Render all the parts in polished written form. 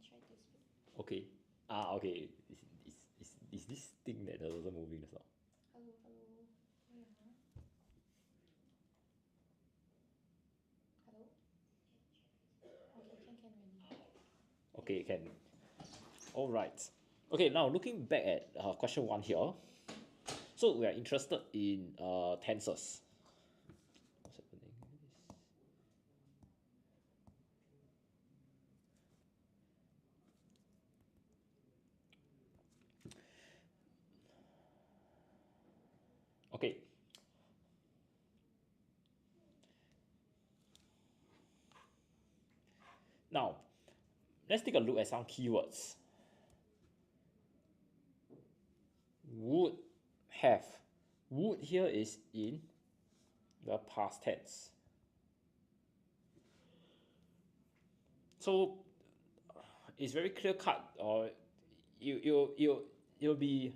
try to speak. Okay. Okay. Is this thing that doesn't moving as well? Hello, hello. Yeah. Hello? Okay, can already. Okay, can. All right. Okay, now looking back at question 1 here. So we are interested in tenses. What's happening? Okay. Now, let's take a look at some keywords. Would have. Would here is in the past tense. So it's very clear cut, or it'll be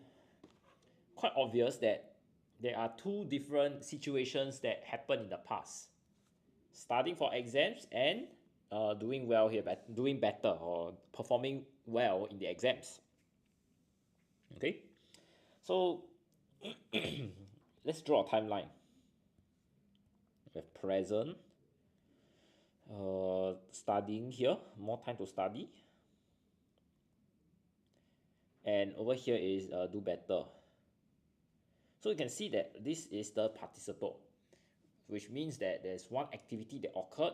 quite obvious that there are two different situations that happen in the past. Studying for exams and doing well here, doing better or performing well in the exams. Okay, so let's draw a timeline. We have present, studying here, more time to study, and over here is do better. So you can see that this is the participle, which means that there's one activity that occurred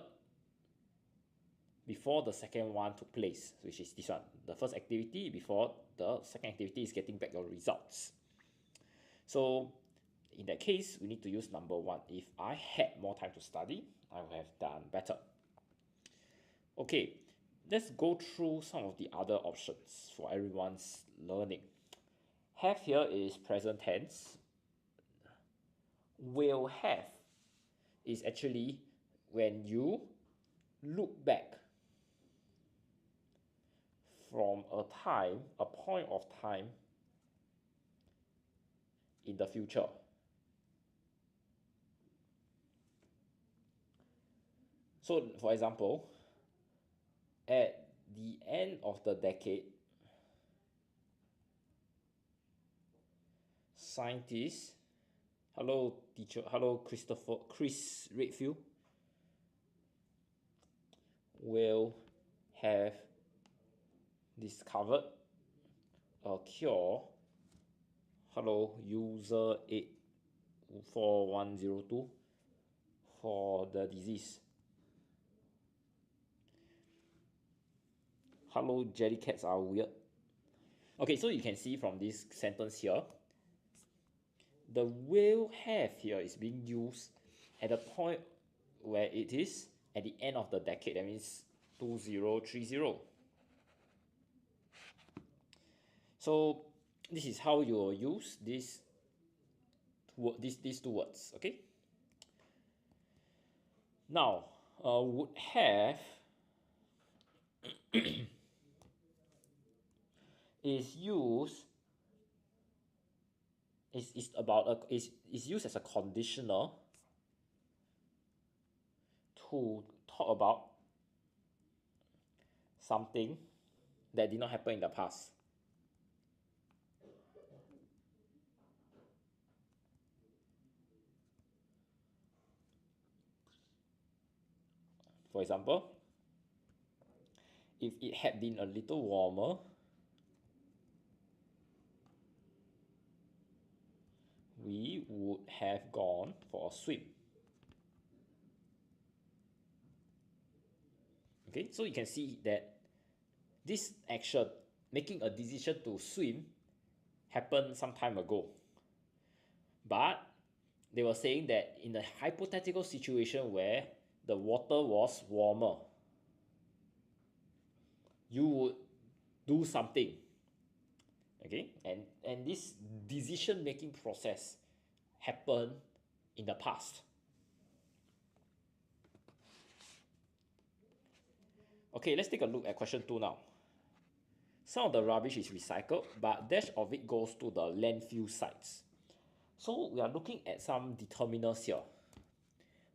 before the second one took place, which is this one. The first activity before the second activity is getting back your results. So in that case, we need to use number 1. If I had more time to study, I would have done better. Okay, let's go through some of the other options for everyone's learning. Have here is present tense. Will have is actually when you look back from a point of time in the future. So, for example, at the end of the decade, scientists, hello teacher, hello Chris Redfield, will have discovered a cure, hello user 84102, for the disease. Hello, jellycats are weird. Okay, so you can see from this sentence here, the will have here is being used at the point where it is at the end of the decade. That means 2030. So this is how you will use these two words. Okay. Now, would have is used is used as a conditional to talk about something that did not happen in the past. For example, if it had been a little warmer, we would have gone for a swim. Okay, so you can see that this action, making a decision to swim, happened some time ago. But they were saying that in a hypothetical situation where the water was warmer, you would do something. Okay, and this decision making process happened in the past. Okay, let's take a look at question 2 now. Some of the rubbish is recycled, but dash of it goes to the landfill sites. So we are looking at some determiners here.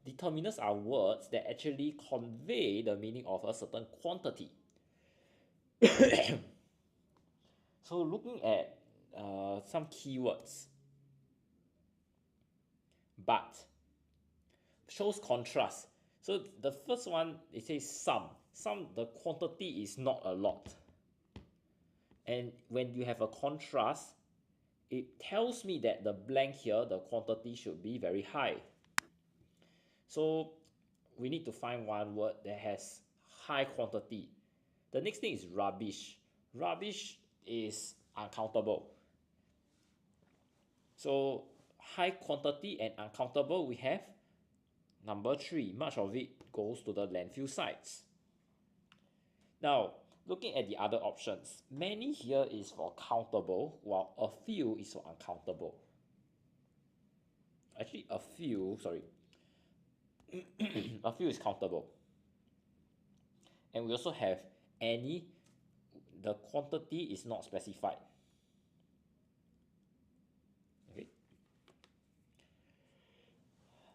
Determiners are words that actually convey the meaning of a certain quantity. So looking at some keywords, but shows contrast. So the first one, it says some. Some, the quantity is not a lot. And when you have a contrast, it tells me that the blank here, the quantity should be very high. So we need to find one word that has high quantity. The next thing is rubbish. Rubbish is uncountable. So high quantity and uncountable, we have number 3. Much of it goes to the landfill sites. Now, looking at the other options, many here is for countable, while a few is for uncountable. Actually, a few is countable. And we also have any, the quantity is not specified. Okay.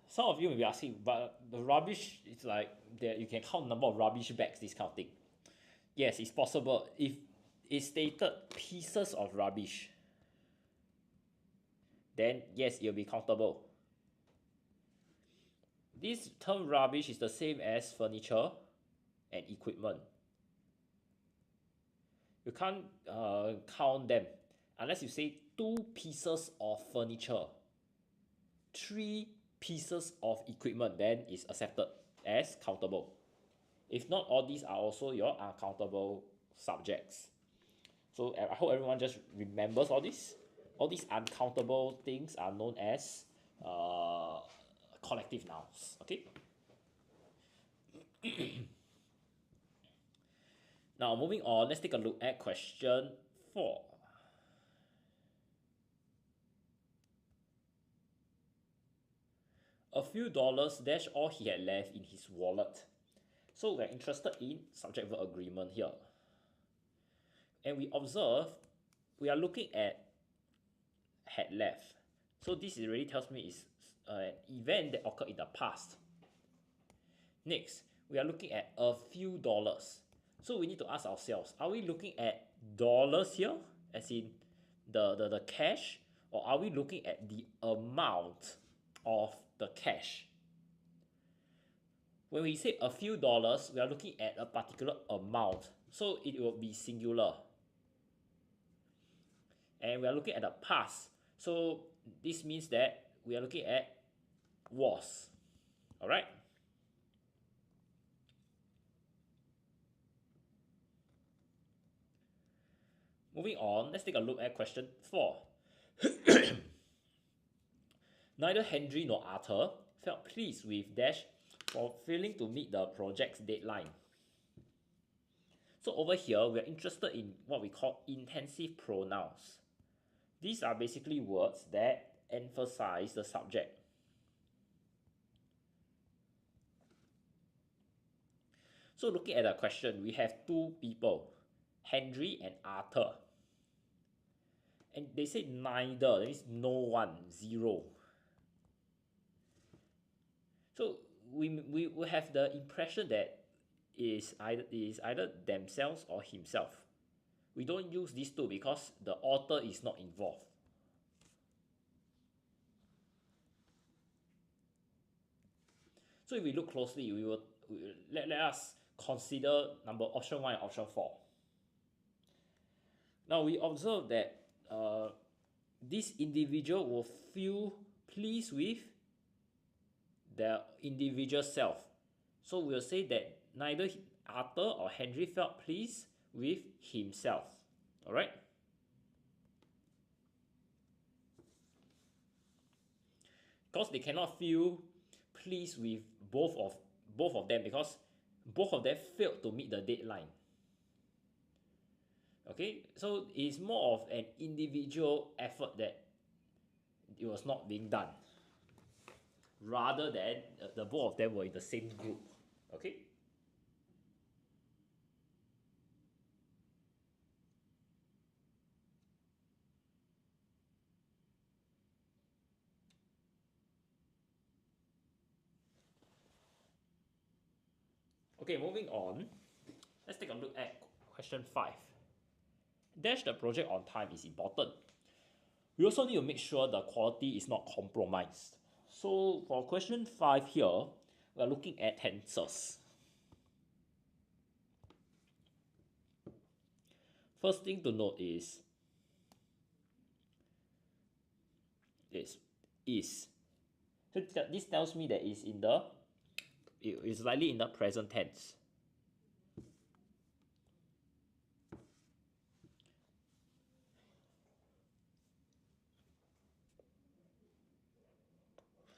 Some of you may be asking, but the rubbish, it's like that you can count number of rubbish bags, this kind of thing. Yes, it's possible. If it's stated pieces of rubbish, then yes, it will be countable. This term rubbish is the same as furniture and equipment. You can't count them unless you say 2 pieces of furniture, 3 pieces of equipment, then it's accepted as countable. If not, all these are also your uncountable subjects. So I hope everyone just remembers all this. All these uncountable things are known as collective nouns. Okay. Now moving on, let's take a look at question 4. A few dollars dash all he had left in his wallet. So we're interested in subject-verb agreement here. And we observe, we are looking at had left. So this already tells me it's an event that occurred in the past. Next, we are looking at a few dollars. So we need to ask ourselves, are we looking at dollars here, as in the cash, or are we looking at the amount of the cash? When we say a few dollars, we are looking at a particular amount, so it will be singular. And we are looking at the past, so this means that we are looking at was. Alright? Moving on, let's take a look at question 4. Neither Henry nor Arthur felt pleased with dash for failing to meet the project's deadline. So over here, we are interested in what we call intensive pronouns. These are basically words that emphasize the subject. So looking at the question, we have 2 people, Henry and Arthur. And they say neither, that means no one, 0. So we have the impression that it is either themselves or himself. We don't use these 2 because the author is not involved. So if we look closely, let us consider option 1 and option 4. Now we observe that this individual will feel pleased with their individual self. So we'll say that neither Arthur or Henry felt pleased with himself. Alright? Because they cannot feel pleased with both of them, because both of them failed to meet the deadline. Okay, so it's more of an individual effort that it was not being done, rather than the both of them were in the same group. Okay. Okay, moving on. Let's take a look at question 5. Dash the project on time is important. We also need to make sure the quality is not compromised. So for question 5 here, we are looking at tenses. First thing to note is is. So this tells me that it is likely in the present tense.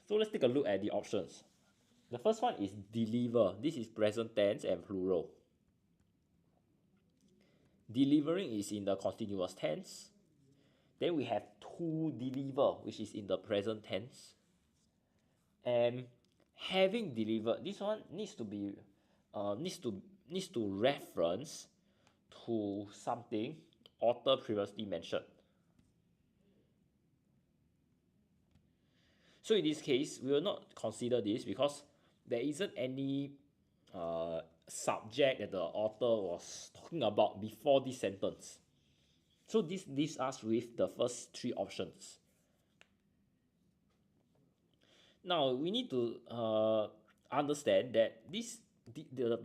So let's take a look at the options. The first one is deliver. This is present tense and plural. Delivering is in the continuous tense. Then we have to deliver, which is in the present tense. And having delivered, this one needs to be needs to reference to something author previously mentioned. So in this case, we will not consider this because there isn't any subject that the author was talking about before this sentence. So this leaves us with the first 3 options. Now we need to understand that the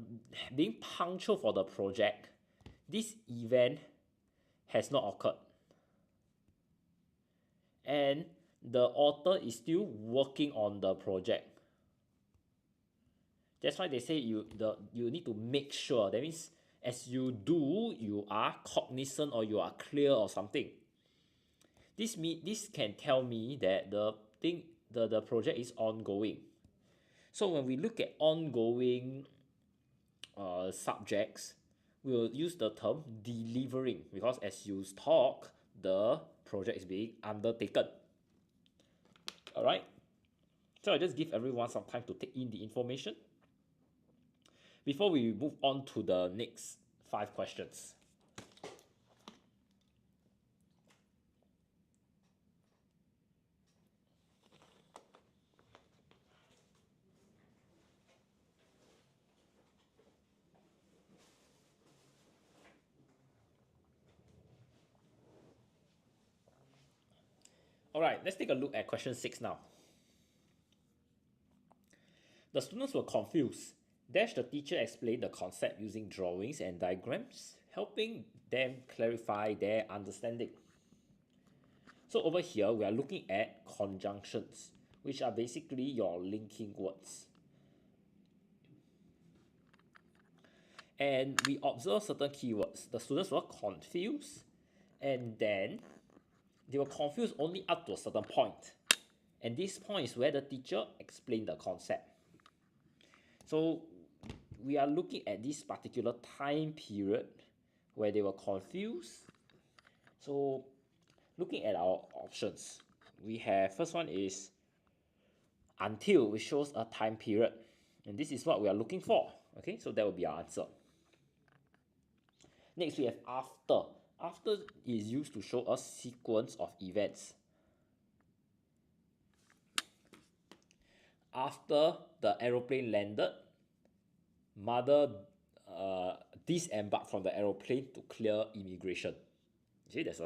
being punctual for the project, this event has not occurred, and the author is still working on the project. That's why they say you need to make sure. That means as you do, you are cognizant or you are clear or something. This can tell me that the project is ongoing. So when we look at ongoing subjects, we will use the term delivering, because as you talk, the project is being undertaken. Alright, so I just give everyone some time to take in the information before we move on to the next 5 questions. Alright, let's take a look at question 6 now. The students were confused. Dash the teacher explained the concept using drawings and diagrams, helping them clarify their understanding. So over here, we are looking at conjunctions, which are basically your linking words. And we observe certain keywords. The students were confused, and then they were confused only up to a certain point. And this point is where the teacher explained the concept. So we are looking at this particular time period where they were confused. So looking at our options, we have, first one is until, which shows a time period. And this is what we are looking for. Okay, so that will be our answer. Next, we have after. After is used to show a sequence of events. After the aeroplane landed, mother disembarked from the aeroplane to clear immigration. See, there's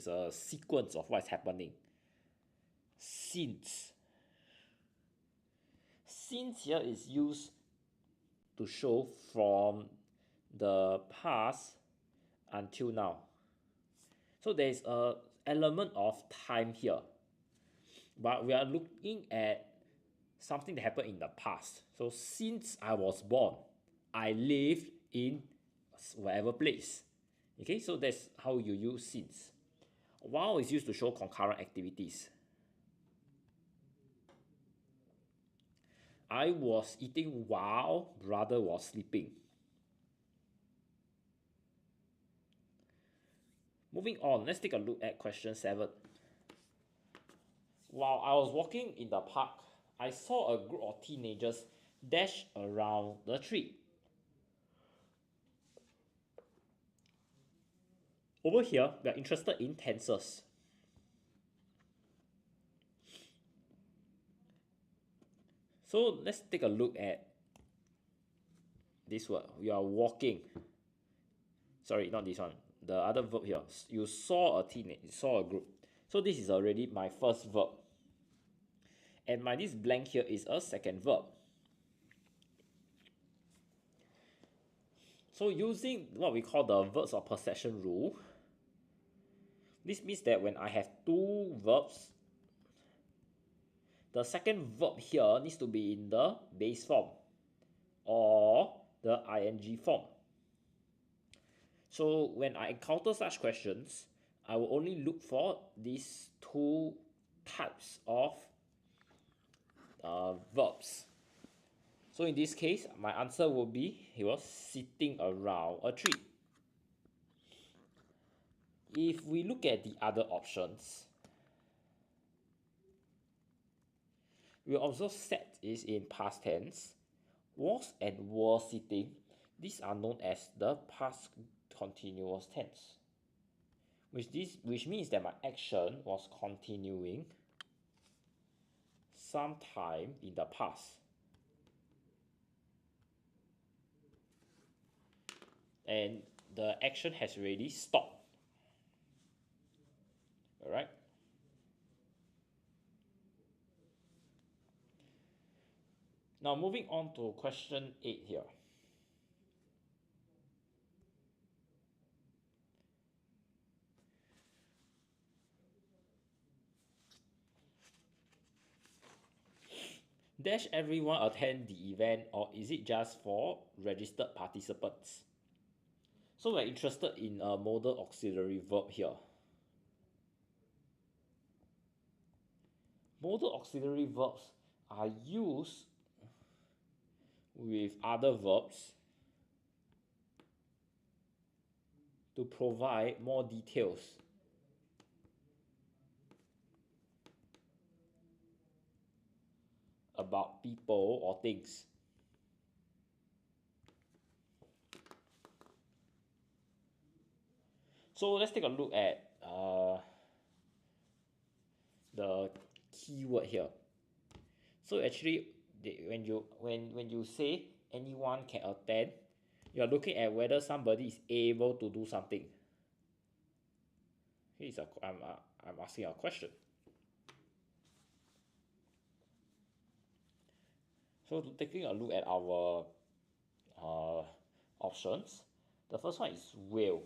a sequence of what's happening. Since here is used to show from the past until now. So there is an element of time here, but we are looking at something that happened in the past. So since I was born, I lived in whatever place. Okay, so that's how you use since. While is used to show concurrent activities. I was eating while brother was sleeping. Moving on, let's take a look at question 7. While I was walking in the park, I saw a group of teenagers dash around the tree. Over here, we are interested in tenses. So let's take a look at this word. We are walking. Sorry, not this one. The other verb here. You saw a teenage, you saw a group. So this is already my first verb. And my this blank here is a second verb. So using what we call the verbs of possession rule, this means that when I have two verbs, the second verb here needs to be in the base form or the ing form. So when I encounter such questions, I will only look for these two types of verbs. So in this case, my answer will be he was sitting around a tree. If we look at the other options, we'll observe sat is in past tense, was and were sitting. These are known as the past continuous tense, which means that my action was continuing sometime in the past. And the action has already stopped. Alright? Now moving on to question 8 here. Does everyone attend the event, or is it just for registered participants? So we're interested in a modal auxiliary verb here. Modal auxiliary verbs are used with other verbs to provide more details about people or things. So let's take a look at the keyword here. So actually, when you say anyone can attend, you are looking at whether somebody is able to do something. I'm asking a question. So taking a look at our options, the first one is will.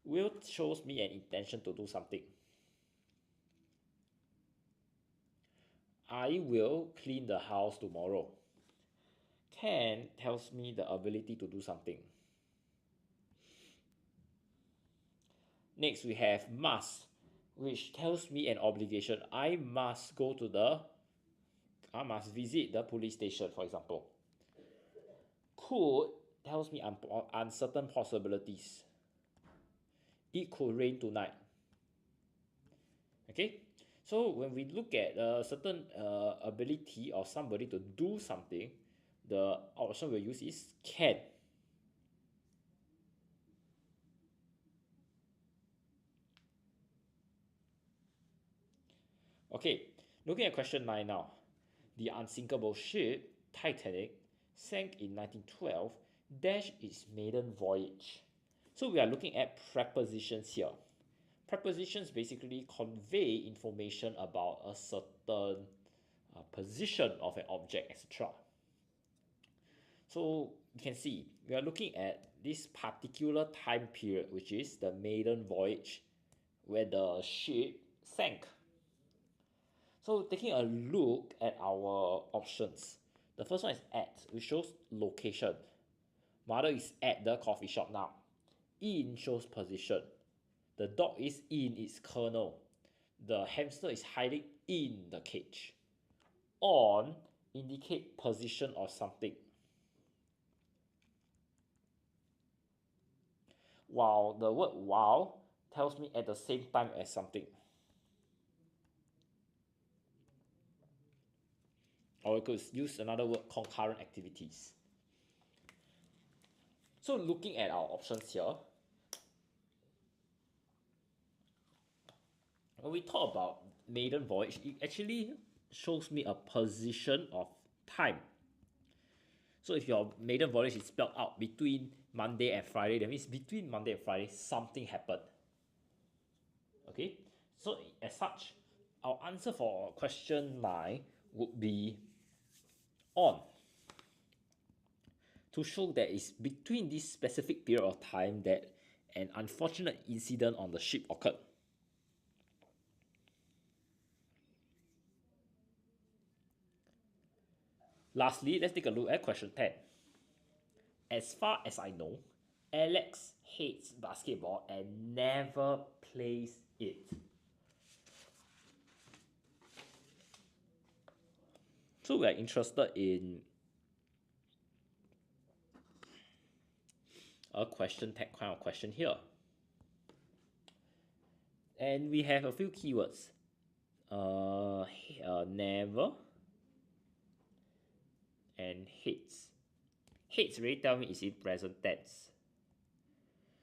Will shows me an intention to do something. I will clean the house tomorrow. Can tells me the ability to do something. Next we have must, which tells me an obligation. I must visit the police station, for example. Could tells me uncertain possibilities. It could rain tonight. Okay, so when we look at a certain ability of somebody to do something, the option we'll use is can. Okay, looking at question 9 now. The unsinkable ship, Titanic, sank in 1912, dash its maiden voyage. So we are looking at prepositions here. Prepositions basically convey information about a certain position of an object, etc. So you can see we are looking at this particular time period, which is the maiden voyage, where the ship sank. So taking a look at our options, the first one is at, which shows location. Mother is at the coffee shop now. In shows position. The dog is in its kennel. The hamster is hiding in the cage. On indicate position of something, while the word while tells me at the same time as something. Or we could use another word, concurrent activities. So looking at our options here, when we talk about maiden voyage, it actually shows me a position of time. So if your maiden voyage is spelled out between Monday and Friday, that means between Monday and Friday, something happened. Okay, so as such, our answer for question 9 would be on, to show that it's between this specific period of time that an unfortunate incident on the ship occurred. Lastly, let's take a look at question 10. As far as I know, Alex hates basketball and never plays it. So we are interested in a question tag kind of question here. And we have a few keywords. Never and hates. Hates really tell me is in present tense.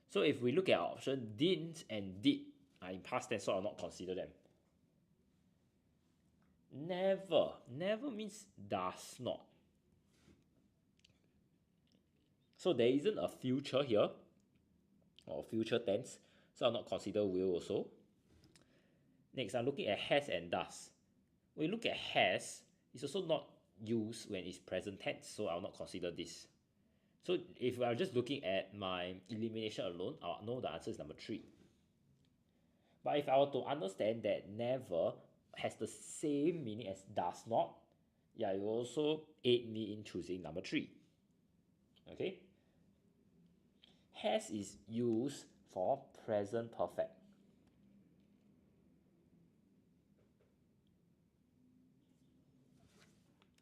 So if we look at our option, didn't and did are in past tense, so I'll not consider them. Never means does not. So there isn't a future here, or future tense, so I'll not consider will also. Next, I'm looking at has and does. When you look at has, it's also not used when it's present tense, so I'll not consider this. So if we are just looking at my elimination alone, I'll know the answer is number 3. But if I were to understand that never has the same meaning as does not, yeah, it will also aid me in choosing number 3. Okay? Has is used for present perfect.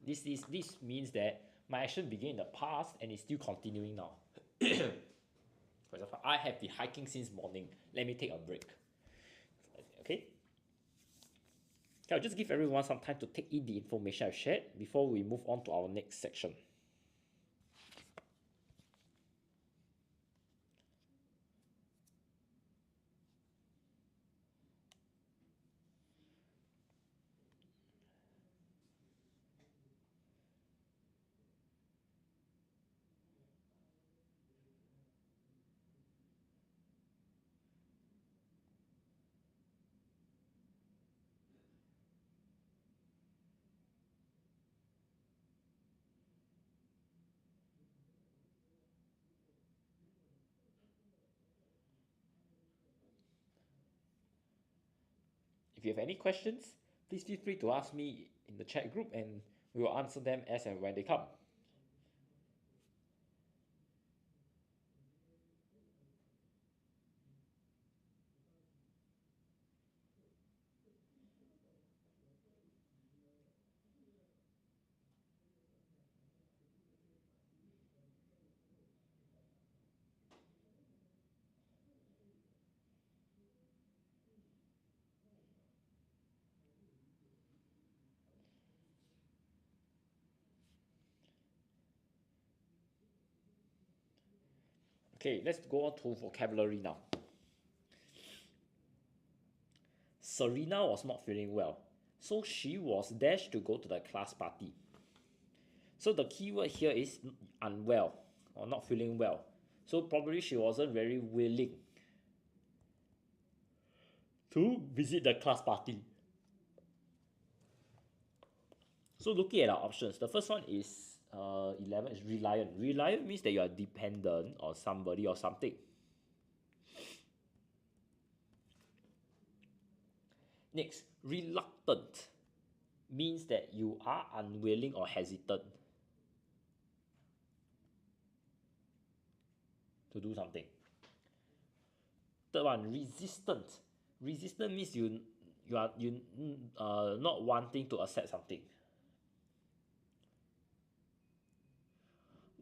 This means that my action began in the past and is still continuing now. For example, I have been hiking since morning. Let me take a break. Okay? I'll just give everyone some time to take in the information I've shared before we move on to our next section. If you have any questions, please feel free to ask me in the chat group and we will answer them as and when they come. Okay, let's go on to vocabulary now. Serena was not feeling well, so she was dashed to go to the class party. So the keyword here is unwell or not feeling well. So probably she wasn't very willing to visit the class party. So looking at our options, the first one is 11 is reliant. Reliant means that you are dependent on somebody or something. Next, reluctant means that you are unwilling or hesitant to do something. Third one, resistant. Resistant means you are not wanting to accept something.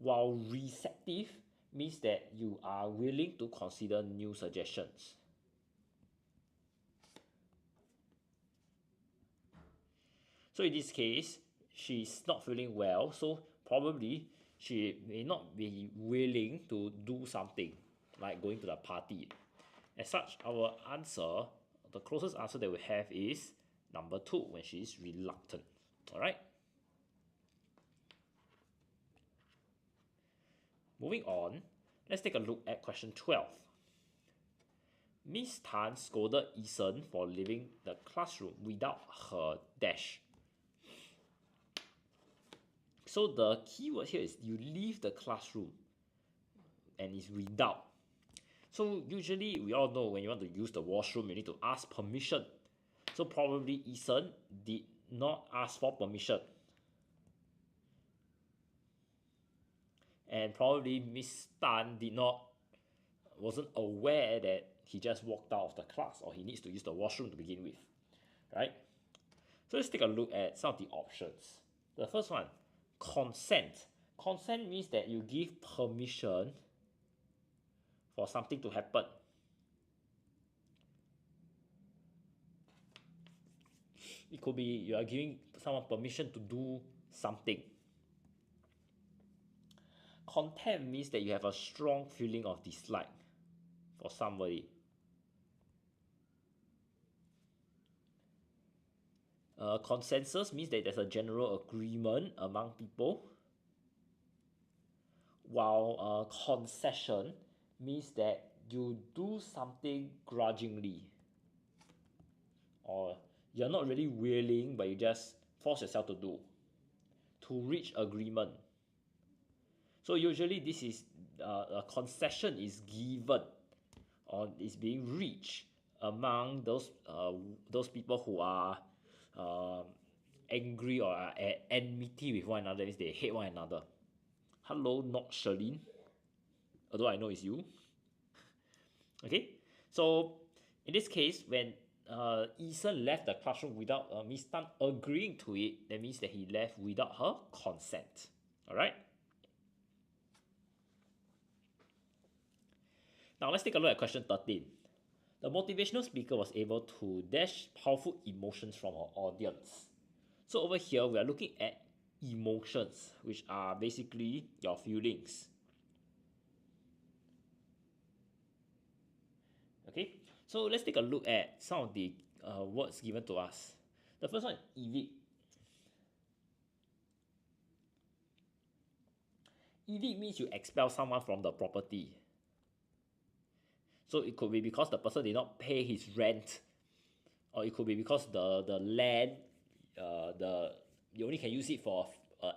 While receptive means that you are willing to consider new suggestions. So in this case, she's not feeling well, so probably she may not be willing to do something like going to the party. As such, our answer, the closest answer that we have is number 2, when she is reluctant. Alright? Moving on, let's take a look at question 12. Miss Tan scolded Eason for leaving the classroom without her dash. So the keyword here is you leave the classroom and it's without. So usually we all know when you want to use the washroom, you need to ask permission. So probably Eason did not ask for permission. And probably Miss Tan wasn't aware that he just walked out of the class or he needs to use the washroom to begin with, right? So let's take a look at some of the options. The first one, consent. Consent means that you give permission for something to happen. It could be you are giving someone permission to do something. Contempt means that you have a strong feeling of dislike for somebody. Consensus means that there's a general agreement among people, while concession means that you do something grudgingly, or you're not really willing but you just force yourself to do to reach agreement. So usually this is a concession is given or is being reached among those people who are angry or are at enmity with one another, means they hate one another. Hello, not Sherlyn, although I know it's you. Okay, so in this case, when Eason left the classroom without Miss Tan agreeing to it, that means that he left without her consent. Alright? Now let's take a look at question 13. The motivational speaker was able to dash powerful emotions from her audience. So over here, we are looking at emotions, which are basically your feelings. Okay, so let's take a look at some of the words given to us. The first one, evict. Evict means you expel someone from the property. So it could be because the person did not pay his rent, or it could be because the land, you only can use it for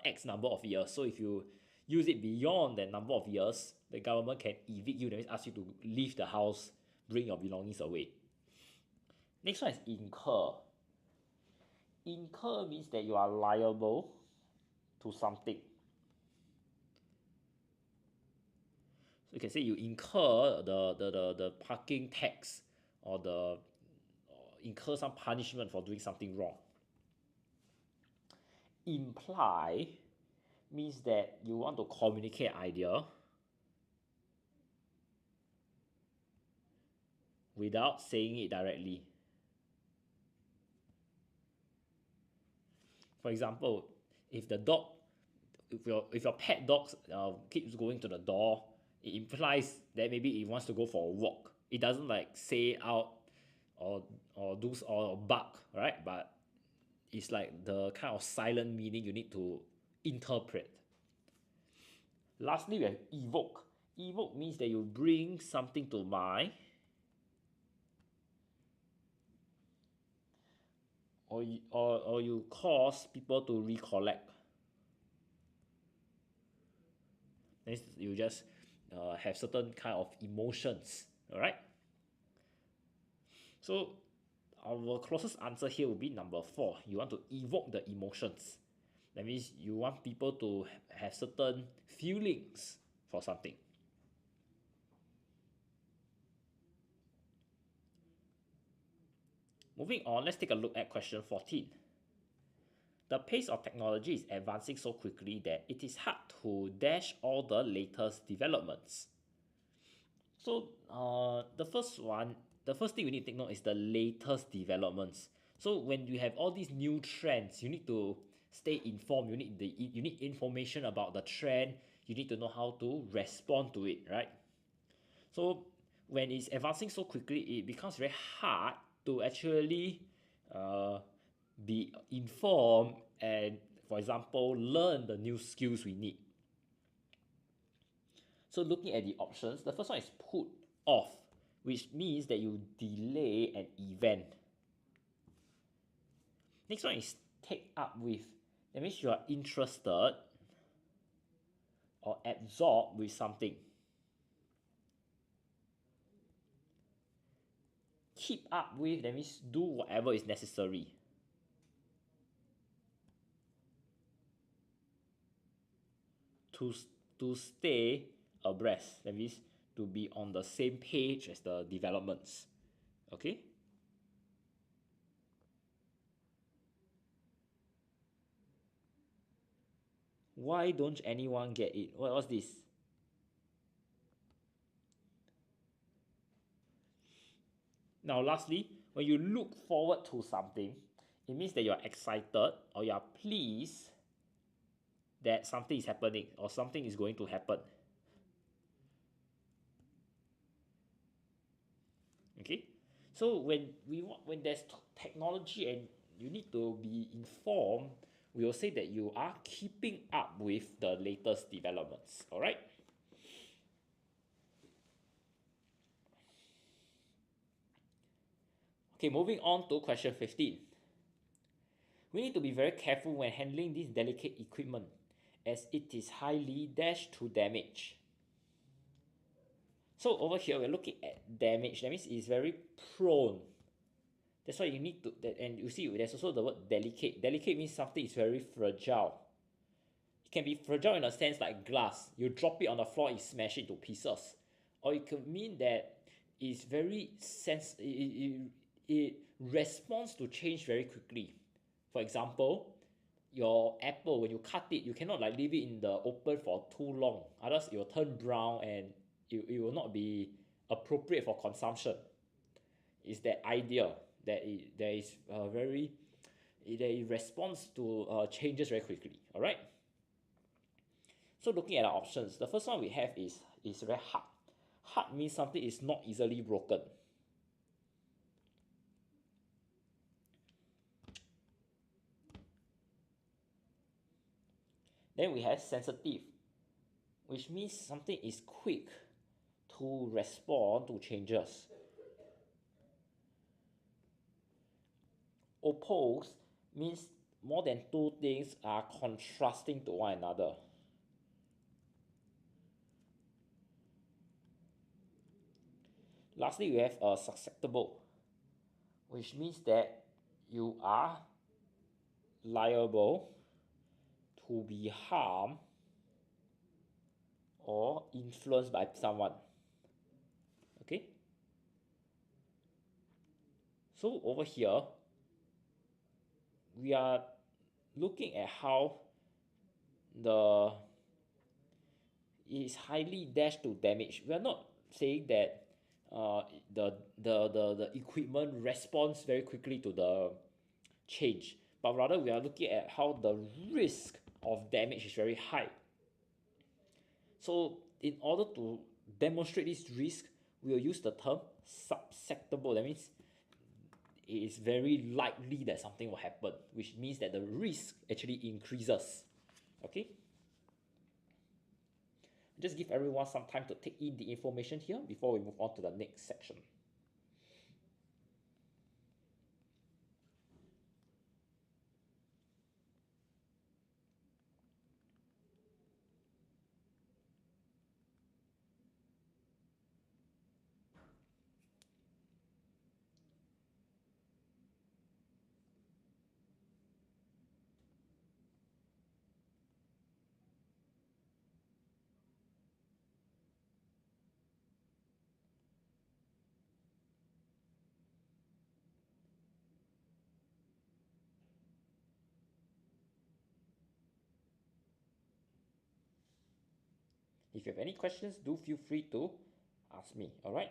X number of years. So if you use it beyond that number of years, the government can evict you, that means ask you to leave the house, bring your belongings away. Next one is incur. Incur means that you are liable to something. So you can say you incur the parking tax or incur some punishment for doing something wrong. Imply means that you want to communicate an idea without saying it directly. For example, if your pet dog keeps going to the door, it implies that maybe it wants to go for a walk. It doesn't like say out or do or bark, right? But it's like the kind of silent meaning you need to interpret. Lastly, we have evoke. Evoke means that you bring something to mind, or you cause people to recollect. Means you just have certain kind of emotions, alright? So our closest answer here would be number 4. You want to evoke the emotions. That means you want people to have certain feelings for something. Moving on, let's take a look at question 14. The pace of technology is advancing so quickly that it is hard to dash all the latest developments. So the first thing we need to take note is the latest developments. So when you have all these new trends, you need to stay informed. You need information about the trend. You need to know how to respond to it, right? So when it's advancing so quickly, it becomes very hard to actually be informed and, for example, learn the new skills we need. So looking at the options, the first one is put off, which means that you delay an event. Next one is take up with. That means you are interested or absorbed with something. Keep up with, that means do whatever is necessary. To stay abreast, that means to be on the same page as the developments. Okay? Why don't anyone get it? What's this? Now, lastly, when you look forward to something, it means that you're excited or you're pleased that something is happening or something is going to happen. Okay? So when there's technology and you need to be informed, we will say that you are keeping up with the latest developments. All right? Okay, moving on to question 15. We need to be very careful when handling this delicate equipment as it is highly dash to damage. So over here we're looking at damage. That means it's very prone. That's why you need to, and you see there's also the word delicate. Delicate means something is very fragile. It can be fragile in a sense like glass. You drop it on the floor, it smash it to pieces. Or it could mean that it's very it responds to change very quickly. For example, your apple, when you cut it, you cannot like leave it in the open for too long. Otherwise, it will turn brown and it will not be appropriate for consumption. It's that idea that it responds to changes very quickly. All right. So looking at our options, the first one we have is very hard. Hard means something is not easily broken. Then we have sensitive, which means something is quick to respond to changes. Opposed means more than two things are contrasting to one another. Lastly, we have susceptible, which means that you are liable to be harmed or influenced by someone. Okay? So over here, we are looking at how it is highly dash to damage. We are not saying that the equipment responds very quickly to the change, but rather we are looking at how the risk of damage is very high. So in order to demonstrate this risk, we will use the term susceptible. That means it is very likely that something will happen, which means that the risk actually increases. Okay? Just give everyone some time to take in the information here before we move on to the next section. If you have any questions, do feel free to ask me, all right?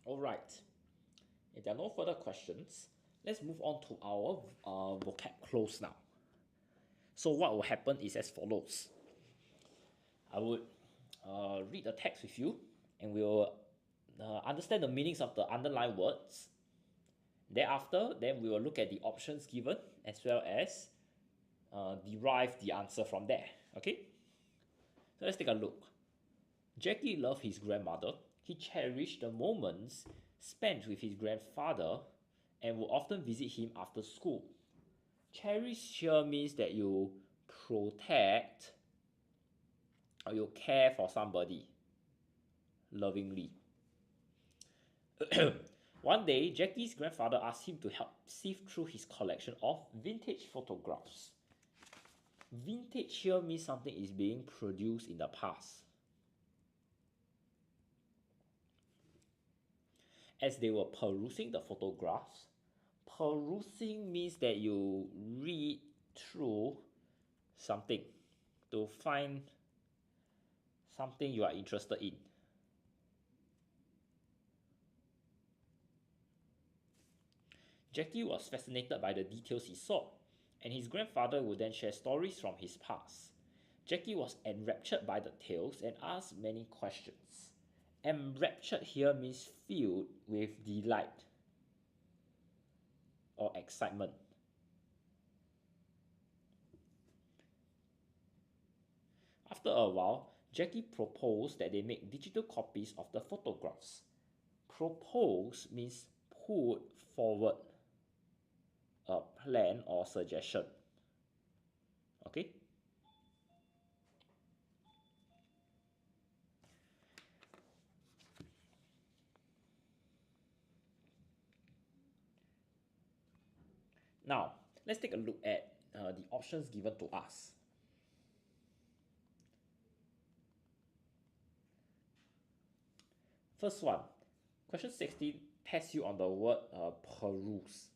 Alright, if there are no further questions, let's move on to our vocab close now. So what will happen is as follows. I would read the text with you and we'll understand the meanings of the underlined words. Thereafter, then we will look at the options given as well as derive the answer from there. Okay? So let's take a look. Jackie loved his grandmother. He cherished the moments spent with his grandfather and would often visit him after school. Cherish here means that you protect or you care for somebody lovingly. One day, Jackie's grandfather asked him to help sift through his collection of vintage photographs. Vintage here means something is being produced in the past. As they were perusing the photographs, perusing means that you read through something to find something you are interested in. Jackie was fascinated by the details he saw, and his grandfather would then share stories from his past. Jackie was enraptured by the tales and asked many questions. Enraptured here means filled with delight or excitement. After a while, Jackie proposed that they make digital copies of the photographs. Propose means put forward a plan or suggestion. Okay? Now, let's take a look at the options given to us. First one, question 16 tests you on the word peruse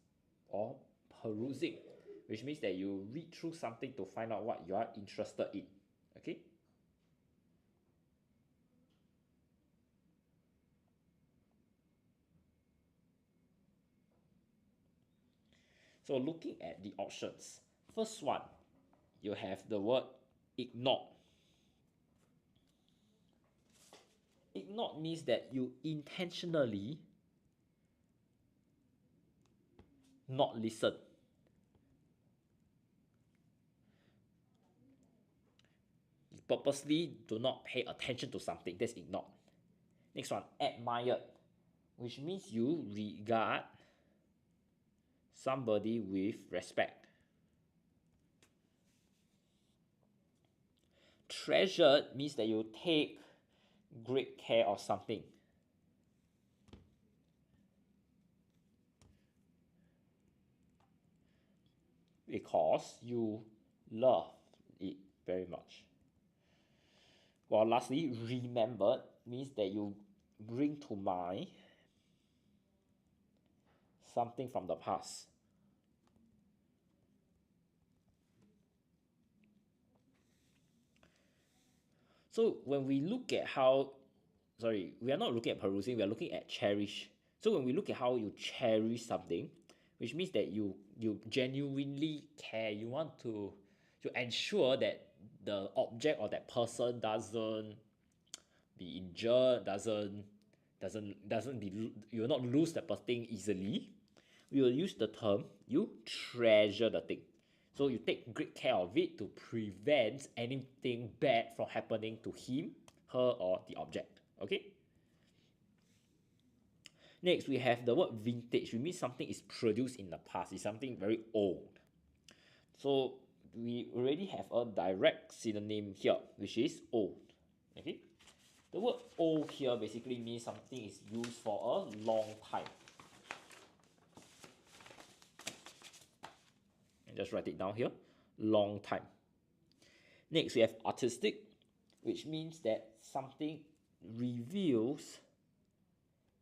or perusing, which means that you read through something to find out what you are interested in. Okay? So looking at the options, first one, you have the word ignore. Ignore means that you intentionally not listen. You purposely do not pay attention to something. That's ignore. Next one, admire, which means you regard somebody with respect. Treasured means that you take great care of something. Because you love it very much. Well, lastly, remembered means that you bring to mind something from the past. So when we look at how, we are not looking at perusing, we are looking at cherish. So when we look at how you cherish something, which means that you genuinely care, you want to ensure that the object or that person doesn't be injured, you will not lose that thing easily. We will use the term you treasure the thing. So you take great care of it to prevent anything bad from happening to him, her, or the object. Okay? Next, we have the word vintage, which means something is produced in the past. It's something very old. So we already have a direct synonym here, which is old. Okay? The word old here basically means something is used for a long time. Just write it down here, long time. Next, we have artistic, which means that something reveals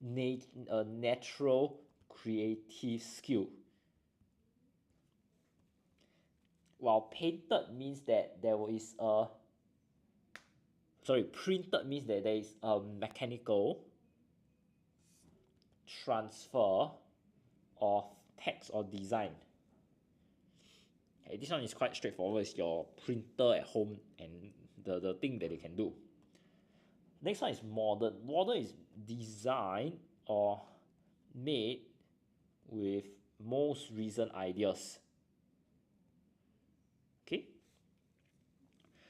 a natural creative skill. While painted means that there is a, printed means that there is a mechanical transfer of text or design. Okay, this one is quite straightforward. It's your printer at home and the thing that you can do. Next one is modern. Modern is designed or made with most recent ideas. Okay,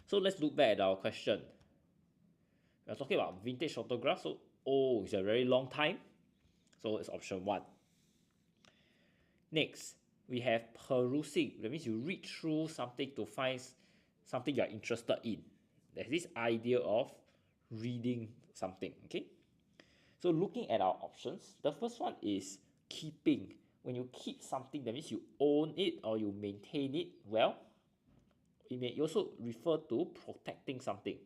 so let's look back at our question. We're talking about vintage photographs, so it's a very long time, so it's option 1. Next, we have perusing. That means you read through something to find something you're interested in. There's this idea of reading something. Okay, so looking at our options, the first one is keeping. When you keep something, that means you own it or you maintain it well. It may also refer to protecting something.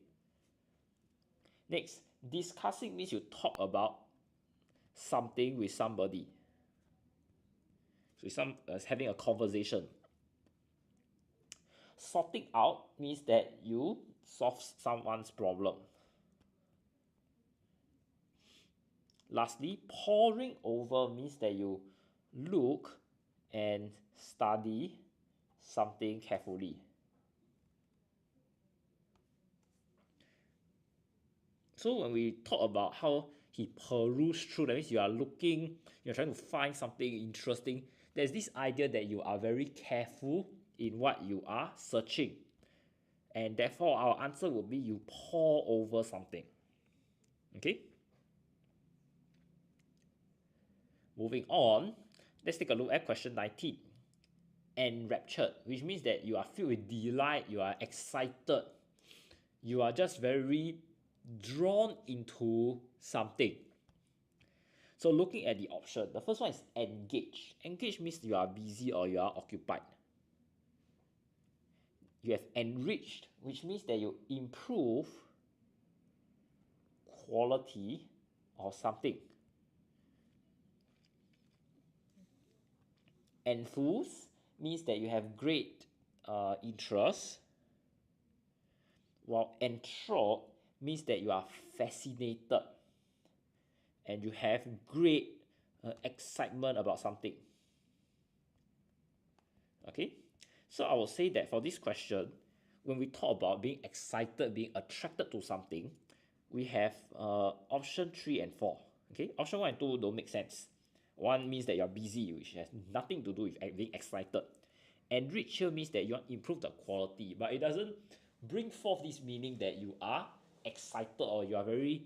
Next, discussing means you talk about something with somebody. So it's having a conversation. Sorting out means that you solve someone's problem. Lastly, poring over means that you look and study something carefully. So when we talk about how he perused through, that means you are looking, you're trying to find something interesting. There's this idea that you are very careful in what you are searching. And therefore, our answer would be you pore over something. Okay? Moving on, let's take a look at question 19. Enraptured, which means that you are filled with delight, you are excited, you are just very drawn into something. So looking at the option, the first one is engage. Engage means you are busy or you are occupied. You have enriched, which means that you improve quality of something. Enthuse means that you have great interest, while enthralled means that you are fascinated and you have great excitement about something. Okay, so I will say that for this question, when we talk about being excited, being attracted to something, we have option 3 and 4. Okay, option 1 and 2 don't make sense. One means that you're busy, which has nothing to do with being excited. Enrich here means that you want to improve the quality, but it doesn't bring forth this meaning that you are excited or you are very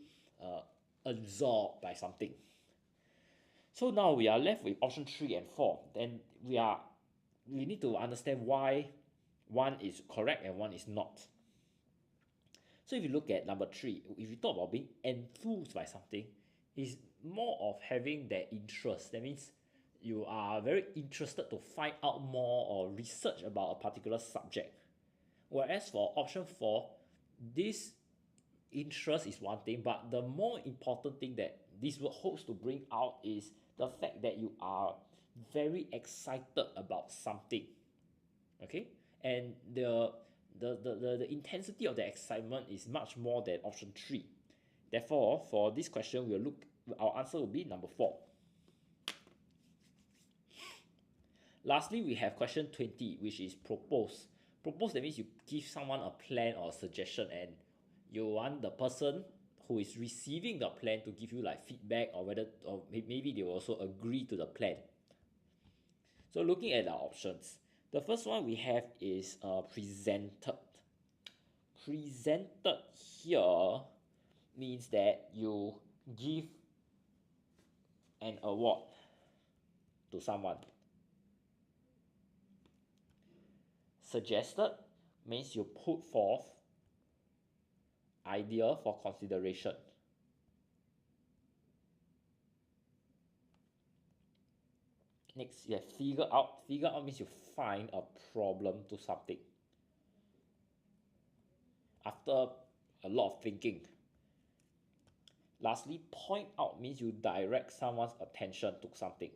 absorbed by something. So now we are left with option 3 and 4. Then we need to understand why one is correct and one is not. So if you look at number 3, if you talk about being enthused by something, it's more of having that interest. That means you are very interested to find out more or research about a particular subject. Whereas for option 4, this interest is one thing, but the more important thing that this word hopes to bring out is the fact that you are very excited about something. Okay, and the intensity of the excitement is much more than option 3. Therefore, for this question, our answer will be number 4. Lastly, we have question 20, which is propose. Propose, that means you give someone a plan or a suggestion and you want the person who is receiving the plan to give you like feedback or maybe they will also agree to the plan. So looking at the options, the first one we have is presented. Presented here means that you give an award to someone. Suggested means you put forth idea for consideration. Next, you have figure out. Figure out means you find a problem to something after a lot of thinking. Lastly, point out means you direct someone's attention to something.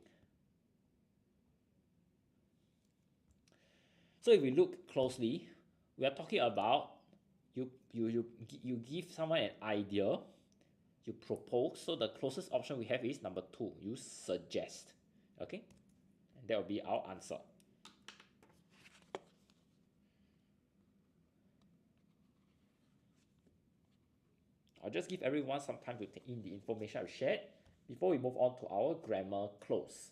So if we look closely, we are talking about you give someone an idea you propose. So the closest option we have is number 2, you suggest. Okay, and that will be our answer. I'll just give everyone some time to take in the information I've shared before we move on to our grammar close.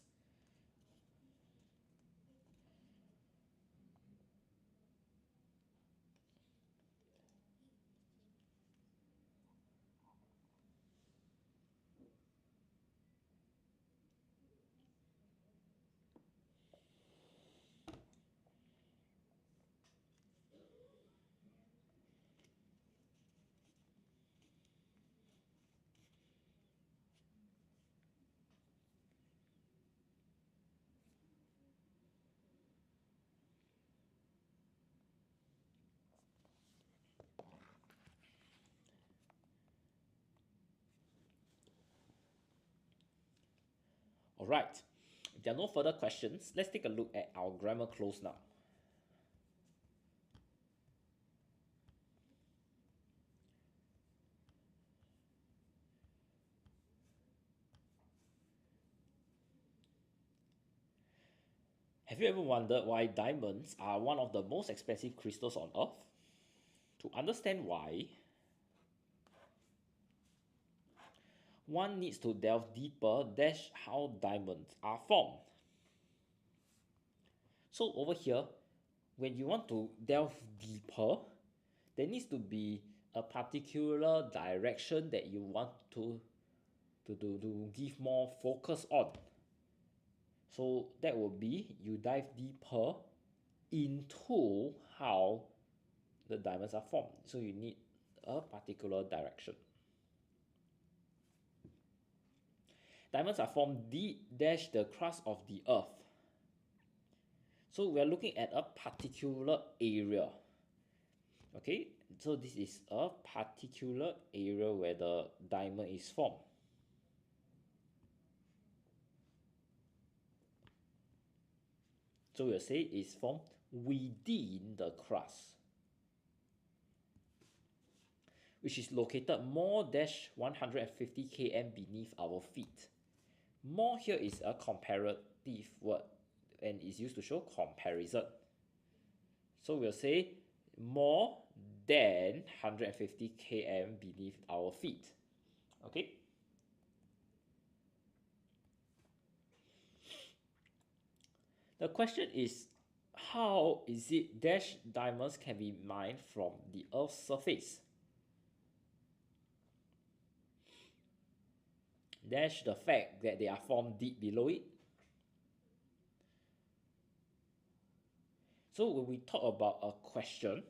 Alright, if there are no further questions, let's take a look at our grammar close now. Have you ever wondered why diamonds are one of the most expensive crystals on Earth? To understand why, one needs to delve deeper dash how diamonds are formed. So over here, when you want to delve deeper, there needs to be a particular direction that you want to give more focus on. So that will be you dive deeper into how the diamonds are formed. So you need a particular direction. Diamonds are formed deep dash the crust of the earth. So we are looking at a particular area. Okay, so this is a particular area where the diamond is formed. So we'll say it's formed within the crust, which is located more dash 150 km beneath our feet. More here is a comparative word and is used to show comparison. So we'll say more than 150 km beneath our feet. Okay. The question is, how is it dash diamonds can be mined from the Earth's surface? Dash the fact that they are formed deep below it. So when we talk about a question,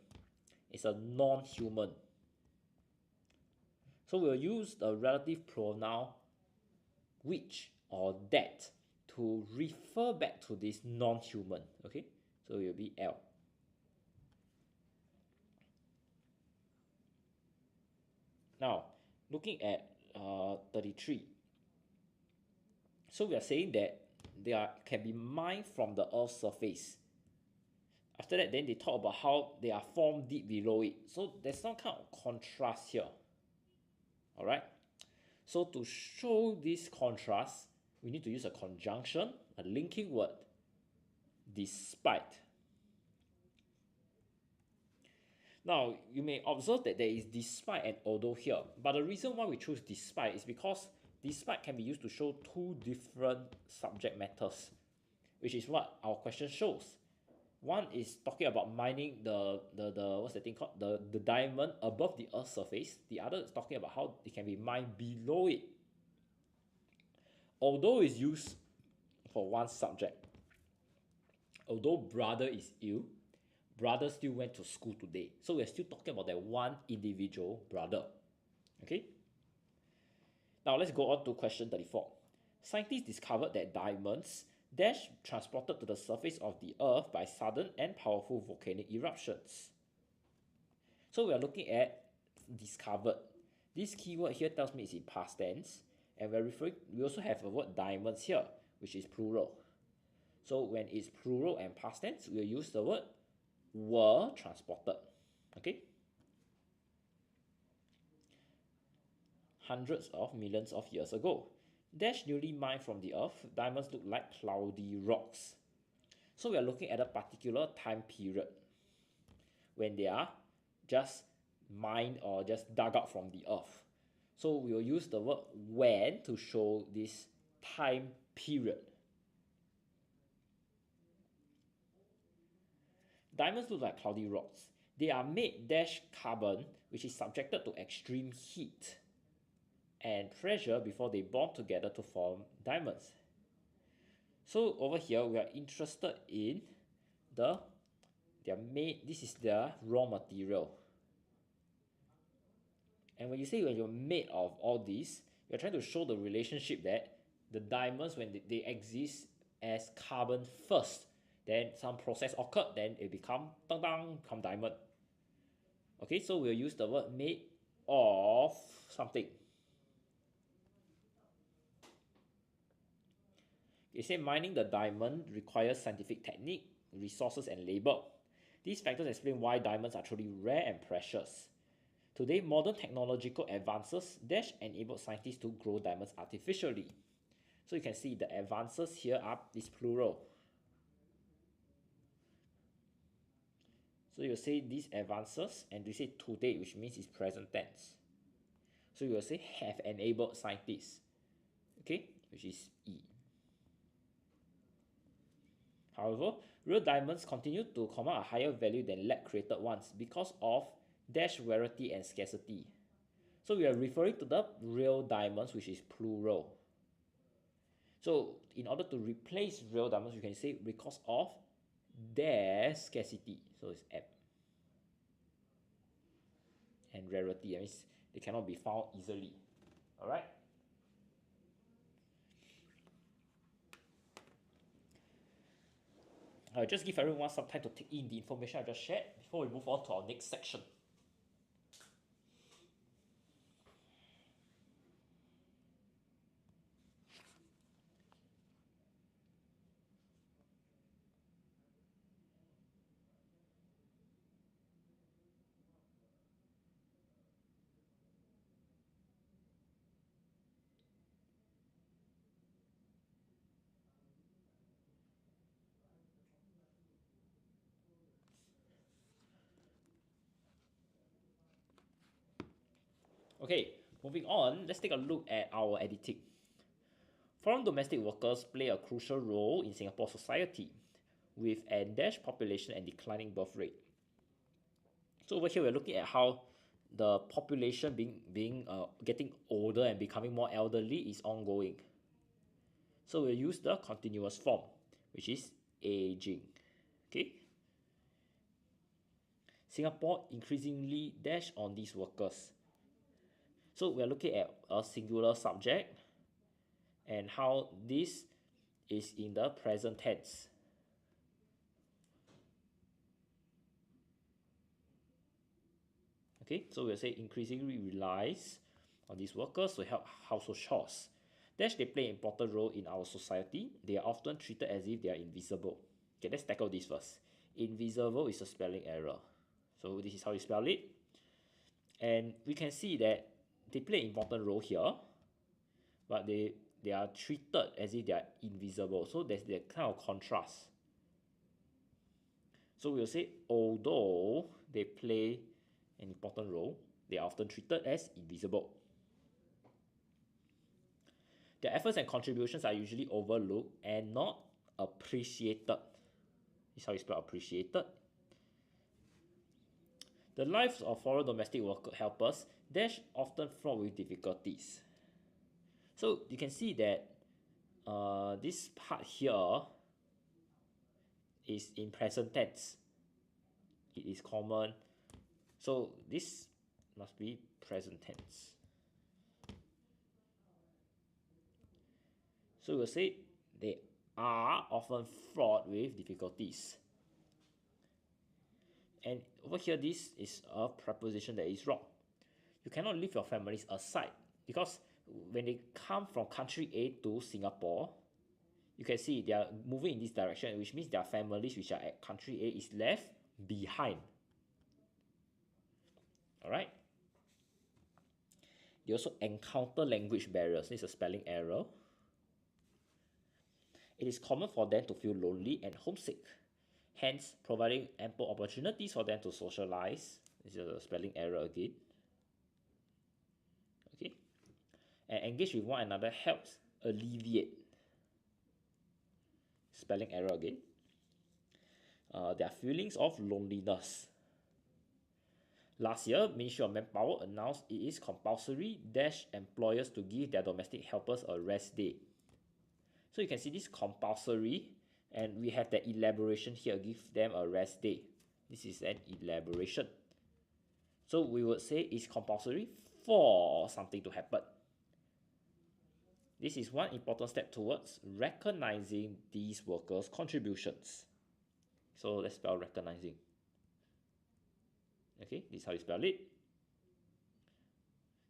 it's a non-human. So we'll use the relative pronoun which or that to refer back to this non-human. Okay, so it will be L. Now, looking at 33. So we are saying that they can be mined from the Earth's surface. After that, then they talk about how they are formed deep below it. So there's some kind of contrast here. Alright? So to show this contrast, we need to use a conjunction, a linking word, despite. Now, you may observe that there is despite and although here. But the reason why we choose despite is because despite can be used to show two different subject matters, which is what our question shows. One is talking about mining the what's the thing called? The diamond above the Earth's surface. The other is talking about how it can be mined below it. Although is used for one subject. Although brother is ill, brother still went to school today. So we're still talking about that one individual brother. Okay? Now let's go on to question 34. Scientists discovered that diamonds dash transported to the surface of the earth by sudden and powerful volcanic eruptions. So we are looking at discovered. This keyword here tells me it's in past tense, and we also have a word diamonds here, which is plural. So when it's plural and past tense, we'll use the word were transported. Okay? hundreds of millions of years ago. Dash newly mined from the earth, diamonds look like cloudy rocks. So we are looking at a particular time period when they are just mined or just dug out from the earth. So we will use the word when to show this time period. Diamonds look like cloudy rocks. They are made dash carbon, which is subjected to extreme heat and pressure before they bond together to form diamonds. So over here we are interested in this is the raw material. And when you say when you're made of all this, you're trying to show the relationship that the diamonds, when they exist as carbon first, then some process occurred, then it become diamond. Okay, so we'll use the word made of something. It said mining the diamond requires scientific technique, resources, and labor. These factors explain why diamonds are truly rare and precious. Today, modern technological advances enable scientists to grow diamonds artificially. So you can see the advances here is plural. So you will say these advances, and you say today, which means it's present tense. So you will say have enabled scientists, okay, which is E. However, real diamonds continue to command a higher value than lab-created ones because of rarity and scarcity. So we are referring to the real diamonds, which is plural. So in order to replace real diamonds, you can say because of their scarcity. So it's M. And rarity, that means they cannot be found easily. Alright? I'll just give everyone some time to take in the information I just shared before we move on to our next section. Okay, moving on, let's take a look at our editing. Foreign domestic workers play a crucial role in Singapore society with a dash population and declining birth rate. So over here we're looking at how the population getting older and becoming more elderly is ongoing. So we'll use the continuous form, which is aging. Okay. Singapore increasingly dash on these workers. So we're looking at a singular subject and how this is in the present tense. Okay, so we'll say increasingly relies on these workers to help household chores. Dash, they play an important role in our society. They are often treated as if they are invisible. Okay, let's tackle this first. Invisible is a spelling error. So this is how you spell it. And we can see that they play an important role here, but they are treated as if they are invisible. So there's the kind of contrast. So we'll say, although they play an important role, they are often treated as invisible. Their efforts and contributions are usually overlooked and not appreciated. This is how you spell appreciated. The lives of foreign domestic worker helpers dash often fraught with difficulties. So you can see that this part here is in present tense. It is common. So this must be present tense. So we'll say they are often fraught with difficulties. And over here, this is a preposition that is wrong. You cannot leave your families aside because when they come from country A to Singapore, you can see they are moving in this direction, which means their families which are at country A is left behind. Alright? you also encounter language barriers. This is a spelling error. It is common for them to feel lonely and homesick, hence providing ample opportunities for them to socialize. This is a spelling error again. Okay, and engage with one another helps alleviate. Spelling error again. Their feelings of loneliness. Last year, Ministry of Manpower announced it is compulsory dash employers to give their domestic helpers a rest day. So you can see this compulsory, and we have the elaboration here, give them a rest day. This is an elaboration. So we would say it's compulsory for something to happen. This is one important step towards recognizing these workers' contributions. So let's spell recognizing. Okay, this is how you spell it.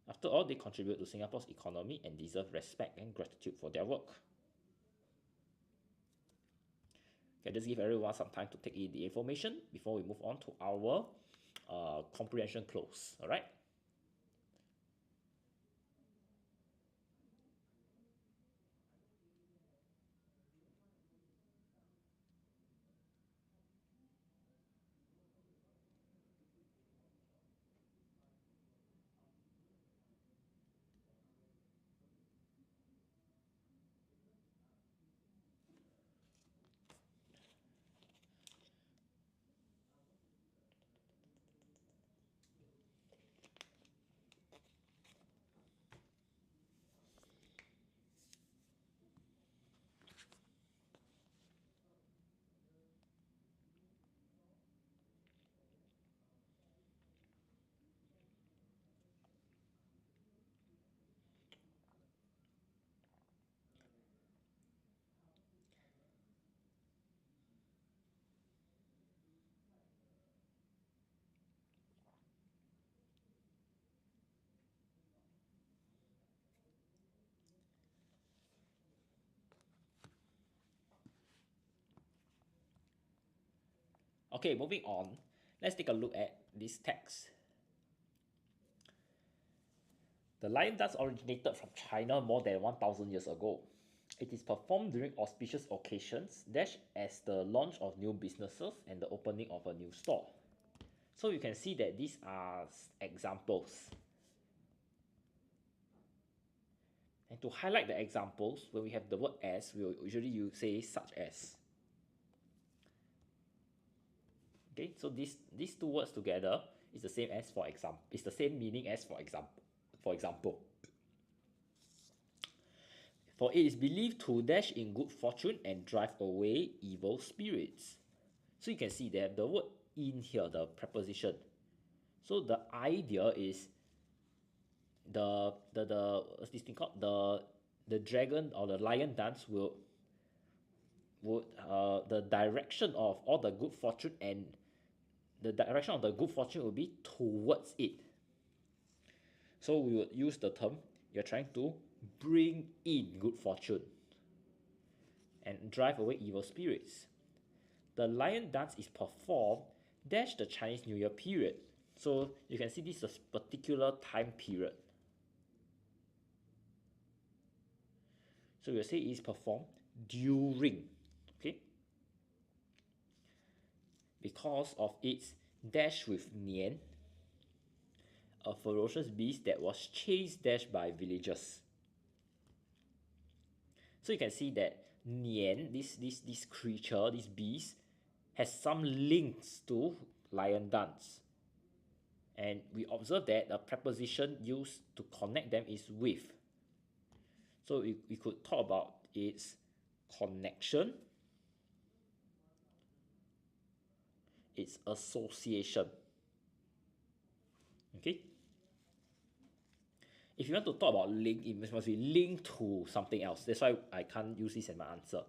After all, they contribute to Singapore's economy and deserve respect and gratitude for their work. Okay, just give everyone some time to take in the information before we move on to our comprehension close. All right. Okay, moving on. Let's take a look at this text. The lion dance originated from China more than 1,000 years ago. It is performed during auspicious occasions, dash as the launch of new businesses and the opening of a new store. So you can see that these are examples. And to highlight the examples, when we have the word as, we will usually say such as. Okay, so these two words together is the same as for example. It's the same meaning as for example. For example, for it is believed to dash in good fortune and drive away evil spirits. So you can see that the word in here, the preposition. So the idea is what's this thing called, the dragon or the lion dance would the direction of all the good fortune, and the direction of the good fortune will be towards it. So we would use the term, you're trying to bring in good fortune and drive away evil spirits. The lion dance is performed dash the Chinese New Year period. So you can see this is a particular time period. So we'll say it is performed during, okay? Because of its dash with Nian, a ferocious beast that was chased dash by villagers. So you can see that Nian, this creature, this beast, has some links to lion dance. And we observe that the preposition used to connect them is with. So we could talk about its connection, its association. Okay? If you want to talk about link, it must be linked to something else. That's why I can't use this as my answer.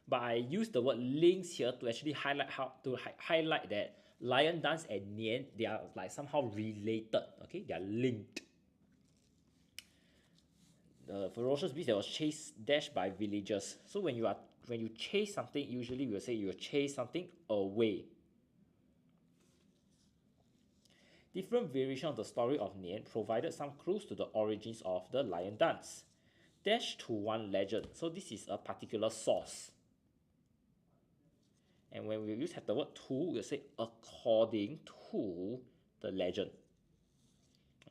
But I use the word links here to actually highlight that lion dance and Nian, they are like somehow related. Okay, they are linked. The ferocious beast that was chased dash by villagers. So when you chase something, usually we will say you will chase something away. Different variation of the story of Nian provided some clues to the origins of the lion dance. Dash to one legend. So this is a particular source. And when we have the word to, we'll say according to the legend.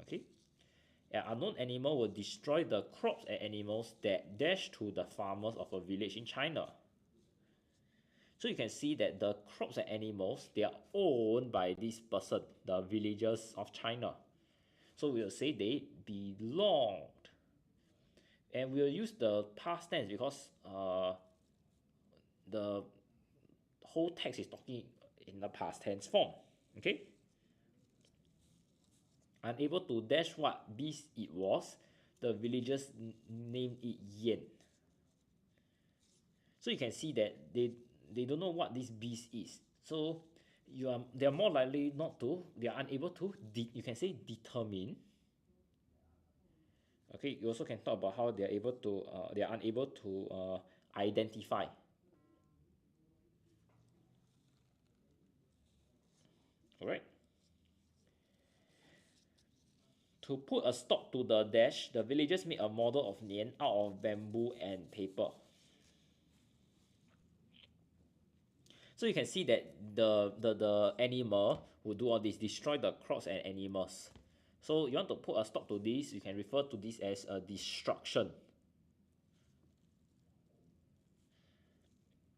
Okay. An unknown animal will destroy the crops and animals that dash to the farmers of a village in China. So you can see that the crops and animals, they are owned by this person, the villagers of China. So we'll say they belonged. And we'll use the past tense because the whole text is talking in the past tense form. Okay? Unable to dash what beast it was, the villagers named it Yan. So you can see that they don't know what this beast is. So they are more likely not to, they are unable to, you can say determine. Okay, you also can talk about how they are unable to identify. Alright. To put a stop to the dash, the villagers made a model of Nian out of bamboo and paper. So you can see that the animal will do all this, destroy the crops and animals. So you want to put a stop to this, you can refer to this as a destruction.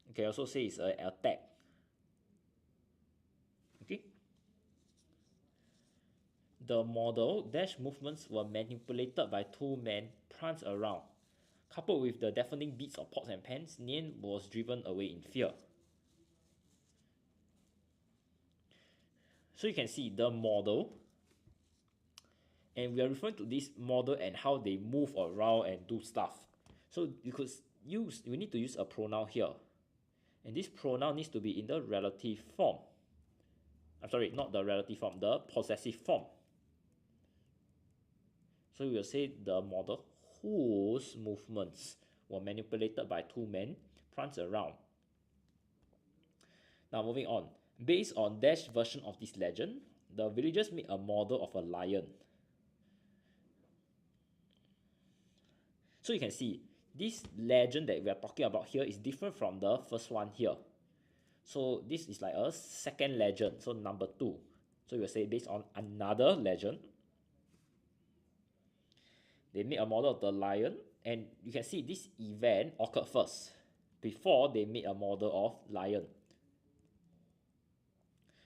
You can also say it's an attack. Okay. The model dash movements were manipulated by two men pranced around. Coupled with the deafening beats of pots and pans, Nian was driven away in fear. So you can see the model, and we are referring to this model and how they move around and do stuff. So we need to use a pronoun here, and this pronoun needs to be in the relative form. I'm sorry, not the relative form, the possessive form. So we will say the model whose movements were manipulated by two men pranced around. Now moving on. Based on dash version of this legend, the villagers made a model of a lion. So you can see, this legend that we are talking about here is different from the first one here. So this is like a second legend, so number 2. So we'll say based on another legend, they made a model of the lion, and you can see this event occurred first, before they made a model of lion.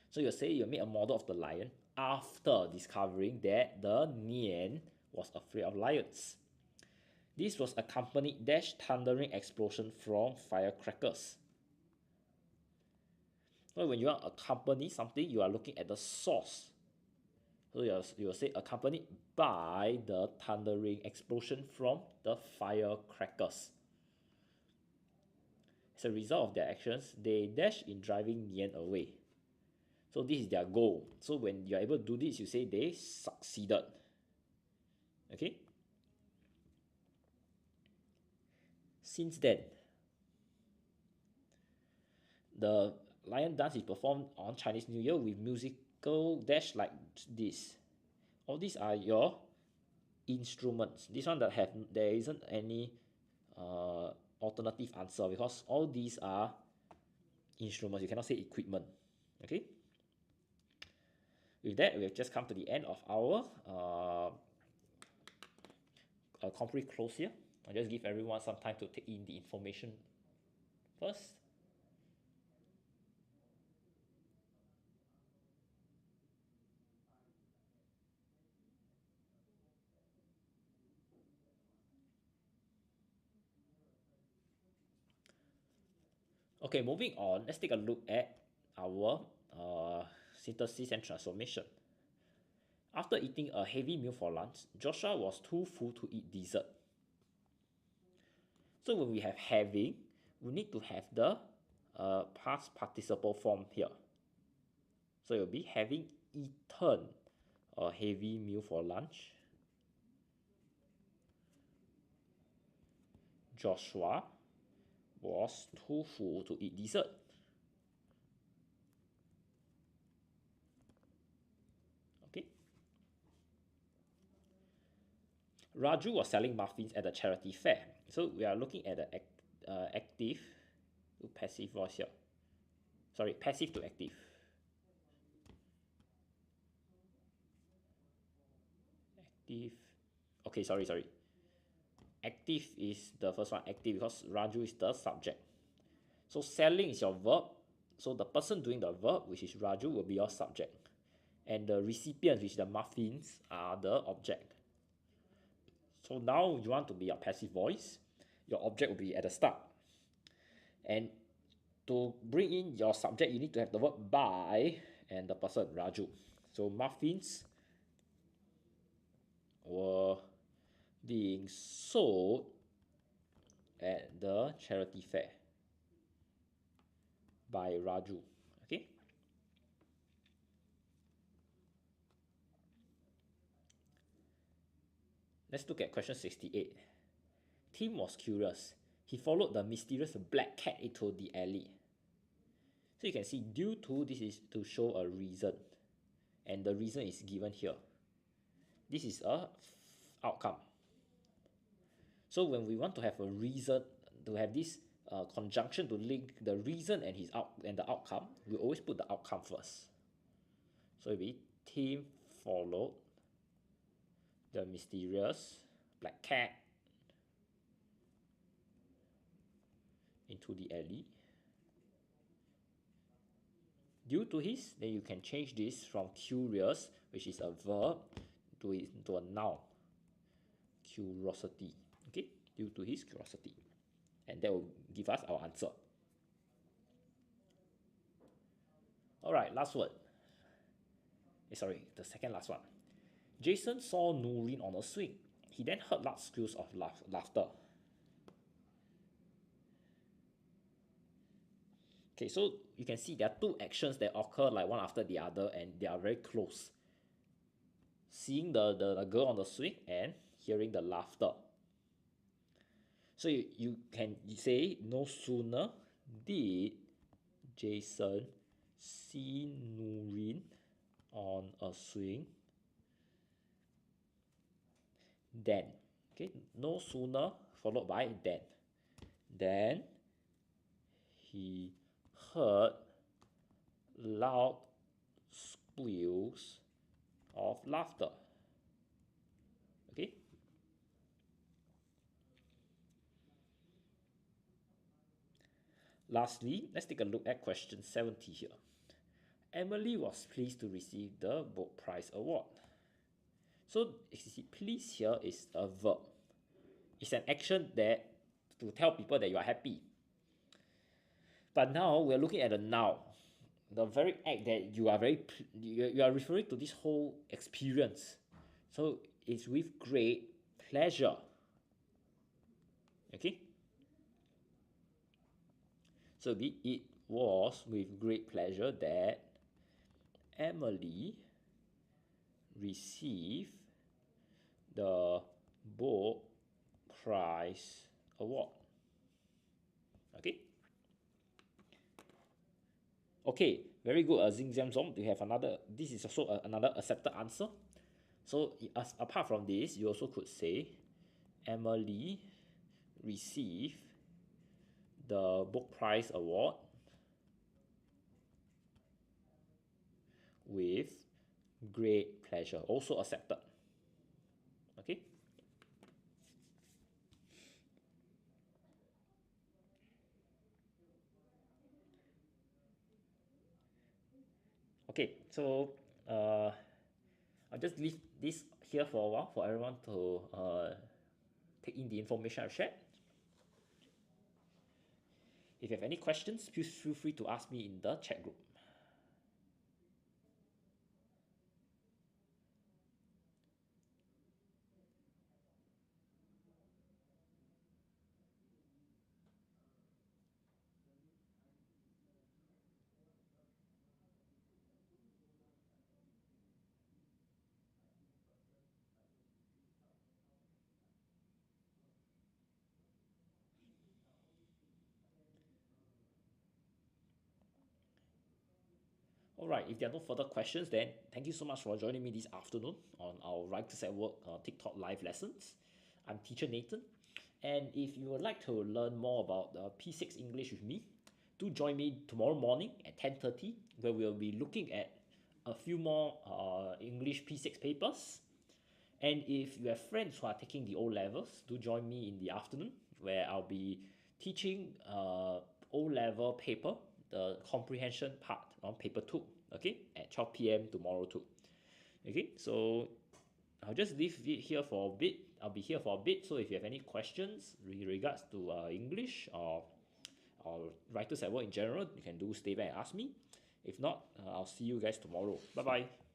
So you'll say you made a model of the lion after discovering that the Nian was afraid of lions. This was accompanied dash thundering explosion from firecrackers. So when you accompany something, you are looking at the source. So you will say accompanied by the thundering explosion from the firecrackers. As a result of their actions, they dash in driving Nian away. So this is their goal. So when you are able to do this, you say they succeeded. Okay? Since then, the lion dance is performed on Chinese New Year with musical dash like this. All these are your instruments. This one there isn't any alternative answer because all these are instruments. You cannot say equipment. Okay? With that, we have just come to the end of our complete close here. I'll just give everyone some time to take in the information first. Okay, moving on, let's take a look at our synthesis and transformation. After eating a heavy meal for lunch, Joshua was too full to eat dessert. So when we have having, we need to have the past participle form here. So it will be having eaten a heavy meal for lunch. Joshua was too full to eat dessert. Okay. Raju was selling muffins at the charity fair. So we are looking at the active to passive voice here. Sorry, passive to active. Active. Okay, sorry. Active is the first one, active, because Raju is the subject. So selling is your verb. So the person doing the verb, which is Raju, will be your subject. And the recipient, which is the muffins, are the object. So now you want to be a passive voice. Your object will be at the start. And to bring in your subject, you need to have the verb by and the person, Raju. So muffins were being sold at the charity fair by Raju. Okay. Let's look at question 68. Tim was curious. He followed the mysterious black cat into the alley. So you can see due to, this is to show a reason. And the reason is given here. This is a outcome. So when we want to have a reason, to have this conjunction to link the reason and the outcome, we always put the outcome first. So it will be Tim followed the mysterious black cat into the alley. Due to his, then you can change this from curious, which is a verb, into a noun. Curiosity. Okay, due to his curiosity. And that will give us our answer. Alright, last word. Sorry, the second last one. Jason saw Nurin on a swing. He then heard loud squeals of laughter. Okay, so you can see there are two actions that occur like one after the other, and they are very close. Seeing the girl on the swing and hearing the laughter. So you can say, no sooner did Jason see Nurin on a swing than. Okay, no sooner followed by than. Then he heard loud squeals of laughter. Okay. Lastly, let's take a look at question 70 here. Emily was pleased to receive the book prize award. So please here is a verb. It's an action that to tell people that you are happy. But now we're looking at the noun. The very act that you are referring to this whole experience. So it's with great pleasure. Okay? So it was with great pleasure that Emily received the book prize award. Okay? Okay, very good. Zing Zam Zong. You have another. This is also another accepted answer. So apart from this, you also could say Emily received the book prize award with great pleasure. Also accepted. Okay. Okay, so I'll just leave this here for a while for everyone to take in the information I've shared. If you have any questions, please feel free to ask me in the chat group. Alright, if there are no further questions, then thank you so much for joining me this afternoon on our Writers at Work TikTok live lessons. I'm teacher Nathan, and if you would like to learn more about the P6 English with me, do join me tomorrow morning at 10:30, where we'll be looking at a few more English P6 papers. And if you have friends who are taking the O levels, do join me in the afternoon, where I'll be teaching O level paper, the comprehension part on paper 2, okay, at 12 p.m. tomorrow too. Okay, so I'll just leave it here for a bit. I'll be here for a bit, so if you have any questions with regards to English or writers at work in general, you can do stay back and ask me. If not, I'll see you guys tomorrow. Bye bye.